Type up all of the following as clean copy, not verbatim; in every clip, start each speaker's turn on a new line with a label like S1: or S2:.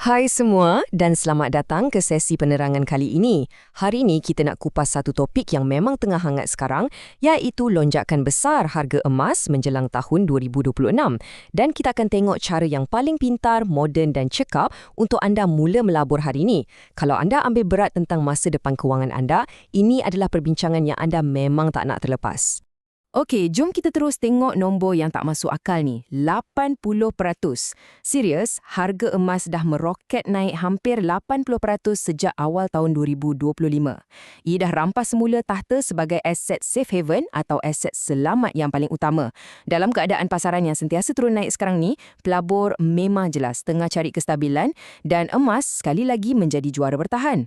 S1: Hai semua dan selamat datang ke sesi penerangan kali ini. Hari ini kita nak kupas satu topik yang memang tengah hangat sekarang, iaitu lonjakan besar harga emas menjelang tahun 2026. Dan kita akan tengok cara yang paling pintar, moden dan cekap untuk anda mula melabur hari ini. Kalau anda ambil berat tentang masa depan kewangan anda, ini adalah perbincangan yang anda memang tak nak terlepas.
S2: Okey, jom kita terus tengok nombor yang tak masuk akal ni. 80%. Serius, harga emas dah meroket naik hampir 80% sejak awal tahun 2025. Ia dah rampas semula tahta sebagai aset safe haven atau aset selamat yang paling utama. Dalam keadaan pasaran yang sentiasa turun naik sekarang ni, pelabur memang jelas tengah cari kestabilan dan emas sekali lagi menjadi juara bertahan.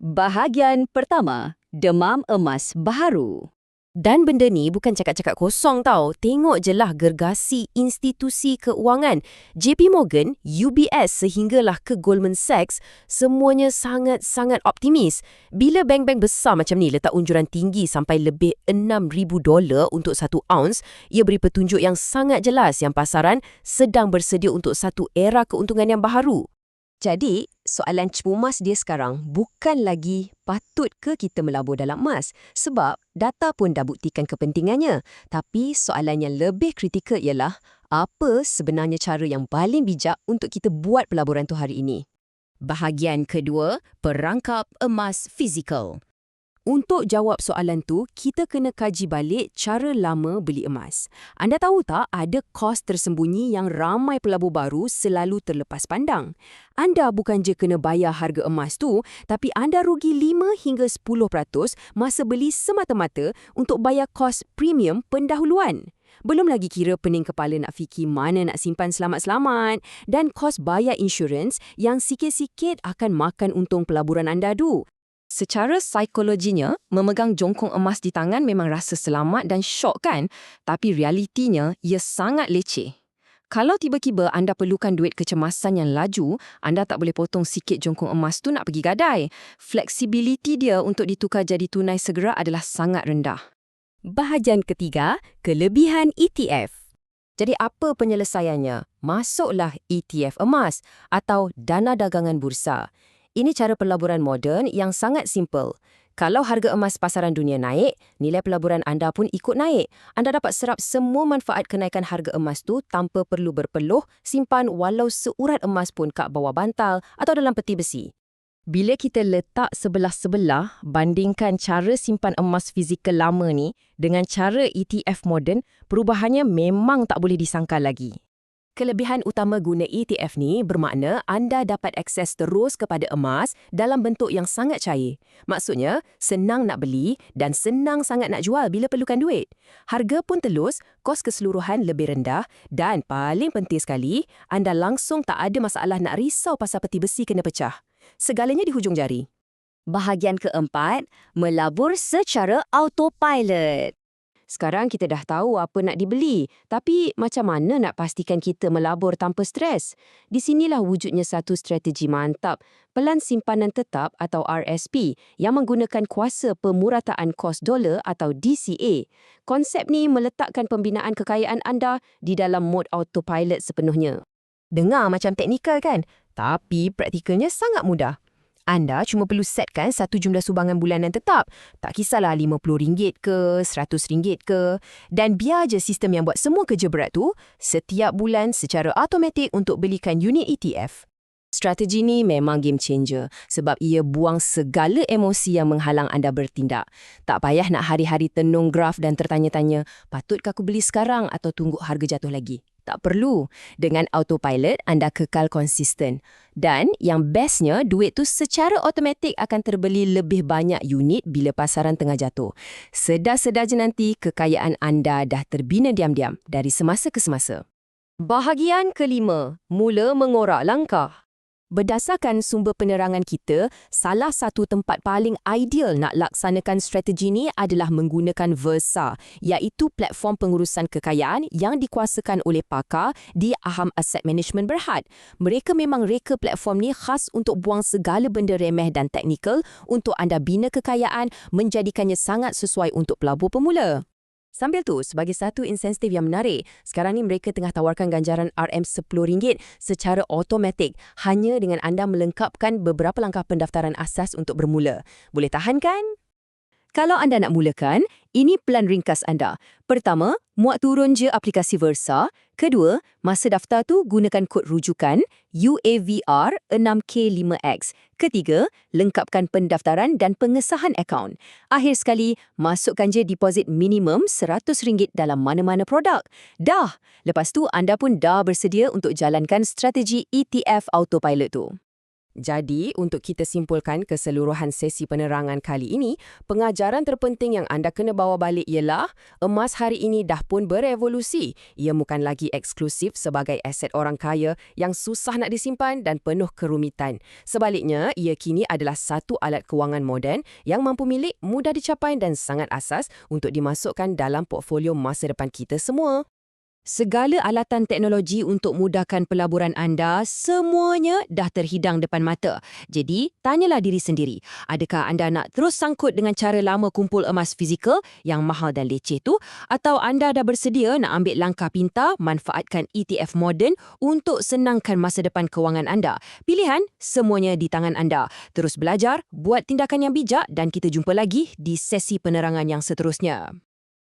S3: Bahagian pertama, demam emas baharu.
S1: Dan benda ni bukan cakap-cakap kosong tau. Tengok je lah gergasi institusi keuangan. JP Morgan, UBS sehinggalah ke Goldman Sachs, semuanya sangat-sangat optimis. Bila bank-bank besar macam ni letak unjuran tinggi sampai lebih $6,000 untuk 1 ounce, ia beri petunjuk yang sangat jelas yang pasaran sedang bersedia untuk satu era keuntungan yang baharu. Jadi, soalan cepumas dia sekarang bukan lagi patut ke kita melabur dalam emas sebab data pun dah buktikan kepentingannya. Tapi soalan yang lebih kritikal ialah apa sebenarnya cara yang paling bijak untuk kita buat pelaburan tu hari ini.
S3: Bahagian kedua, perangkap emas fizikal.
S2: Untuk jawab soalan tu, kita kena kaji balik cara lama beli emas. Anda tahu tak ada kos tersembunyi yang ramai pelabur baru selalu terlepas pandang? Anda bukan je kena bayar harga emas tu, tapi anda rugi 5 hingga 10% masa beli semata-mata untuk bayar kos premium pendahuluan. Belum lagi kira pening kepala nak fikir mana nak simpan selamat-selamat dan kos bayar insurans yang sikit-sikit akan makan untung pelaburan anda tu.
S1: Secara psikologinya, memegang jongkong emas di tangan memang rasa selamat dan syok kan? Tapi realitinya, ia sangat leceh. Kalau tiba-tiba anda perlukan duit kecemasan yang laju, anda tak boleh potong sikit jongkong emas tu nak pergi gadai. Fleksibiliti dia untuk ditukar jadi tunai segera adalah sangat rendah.
S3: Bahagian ketiga, kelebihan ETF.
S1: Jadi apa penyelesaiannya? Masuklah ETF emas atau dana dagangan bursa. Ini cara pelaburan moden yang sangat simple. Kalau harga emas pasaran dunia naik, nilai pelaburan anda pun ikut naik. Anda dapat serap semua manfaat kenaikan harga emas tu tanpa perlu berpeluh, simpan walau seurat emas pun kat bawah bantal atau dalam peti besi. Bila kita letak sebelah-sebelah, bandingkan cara simpan emas fizikal lama ni dengan cara ETF moden, perubahannya memang tak boleh disangkal lagi. Kelebihan utama guna ETF ni bermakna anda dapat akses terus kepada emas dalam bentuk yang sangat cair. Maksudnya, senang nak beli dan senang sangat nak jual bila perlukan duit. Harga pun telus, kos keseluruhan lebih rendah dan paling penting sekali, anda langsung tak ada masalah nak risau pasal peti besi kena pecah. Segalanya di hujung jari.
S3: Bahagian keempat, melabur secara autopilot.
S1: Sekarang kita dah tahu apa nak dibeli, tapi macam mana nak pastikan kita melabur tanpa stres? Di sinilah wujudnya satu strategi mantap, pelan simpanan tetap atau RSP yang menggunakan kuasa pemurataan kos dolar atau DCA. Konsep ni meletakkan pembinaan kekayaan anda di dalam mod autopilot sepenuhnya. Dengar macam teknikal kan? Tapi praktikalnya sangat mudah. Anda cuma perlu setkan satu jumlah sumbangan bulanan tetap. Tak kisahlah RM50 ke, RM100 ke. Dan biar je sistem yang buat semua kerja berat tu, setiap bulan secara automatik untuk belikan unit ETF. Strategi ni memang game changer sebab ia buang segala emosi yang menghalang anda bertindak. Tak payah nak hari-hari tenung graf dan tertanya-tanya, patutkah aku beli sekarang atau tunggu harga jatuh lagi? Tak perlu. Dengan autopilot, anda kekal konsisten. Dan yang bestnya, duit tu secara automatik akan terbeli lebih banyak unit bila pasaran tengah jatuh. Sedar-sedar je nanti kekayaan anda dah terbina diam-diam dari semasa ke semasa. Bahagian kelima, mula mengorak langkah. Berdasarkan sumber penerangan kita, salah satu tempat paling ideal nak laksanakan strategi ni adalah menggunakan Versa, iaitu platform pengurusan kekayaan yang dikuasakan oleh pakar di Aham Asset Management Berhad. Mereka memang reka platform ni khas untuk buang segala benda remeh dan teknikal untuk anda bina kekayaan, menjadikannya sangat sesuai untuk pelabur pemula.
S2: Sambil tu, sebagai satu insentif yang menarik, sekarang ni mereka tengah tawarkan ganjaran RM10 secara automatik hanya dengan anda melengkapkan beberapa langkah pendaftaran asas untuk bermula. Boleh tahan kan?
S3: Kalau anda nak mulakan, ini pelan ringkas anda. Pertama, muat turun je aplikasi Versa. Kedua, masa daftar tu gunakan kod rujukan UAVR6K5X. Ketiga, lengkapkan pendaftaran dan pengesahan akaun. Akhir sekali, masukkan je deposit minimum RM100 dalam mana-mana produk. Dah! Lepas tu, anda pun dah bersedia untuk jalankan strategi ETF Autopilot tu.
S2: Jadi, untuk kita simpulkan keseluruhan sesi penerangan kali ini, pengajaran terpenting yang anda kena bawa balik ialah emas hari ini dah pun berevolusi. Ia bukan lagi eksklusif sebagai aset orang kaya yang susah nak disimpan dan penuh kerumitan. Sebaliknya, ia kini adalah satu alat kewangan moden yang mampu milik, mudah dicapai dan sangat asas untuk dimasukkan dalam portfolio masa depan kita semua.
S1: Segala alatan teknologi untuk mudahkan pelaburan anda, semuanya dah terhidang depan mata. Jadi, tanyalah diri sendiri, adakah anda nak terus sangkut dengan cara lama kumpul emas fizikal yang mahal dan leceh tu, atau anda dah bersedia nak ambil langkah pintar manfaatkan ETF moden untuk senangkan masa depan kewangan anda? Pilihan semuanya di tangan anda. Terus belajar, buat tindakan yang bijak dan kita jumpa lagi di sesi penerangan yang seterusnya.